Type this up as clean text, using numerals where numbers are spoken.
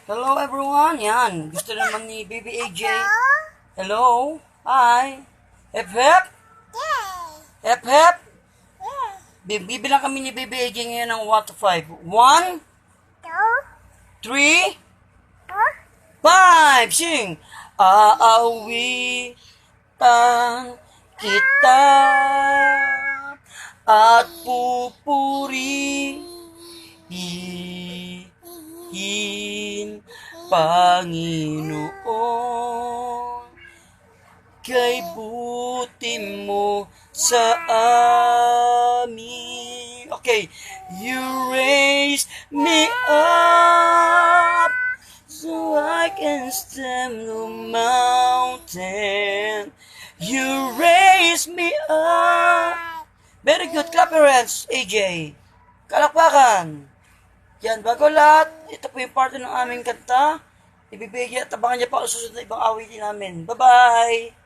Hello everyone, yan. Gusto naman ni Baby AJ. Hello, hi. Hep hep. Hep hep. Bibilang kami ni Baby AJ ngayon ng 1 to 5. 1, 3, 5. Sing. Aawitan kita at pupurihin Panginoon, kay buti mo sa amin. Okay, you raise me up so I can stem the mountain. You raise me up. Very good, clap your hands, AJ. Kalakpakan. Yan, bago lahat, ito po yung parte ng aming kanta. Ibibigay at abangan niya pa ang susunod na ibang awitin namin. Bye-bye!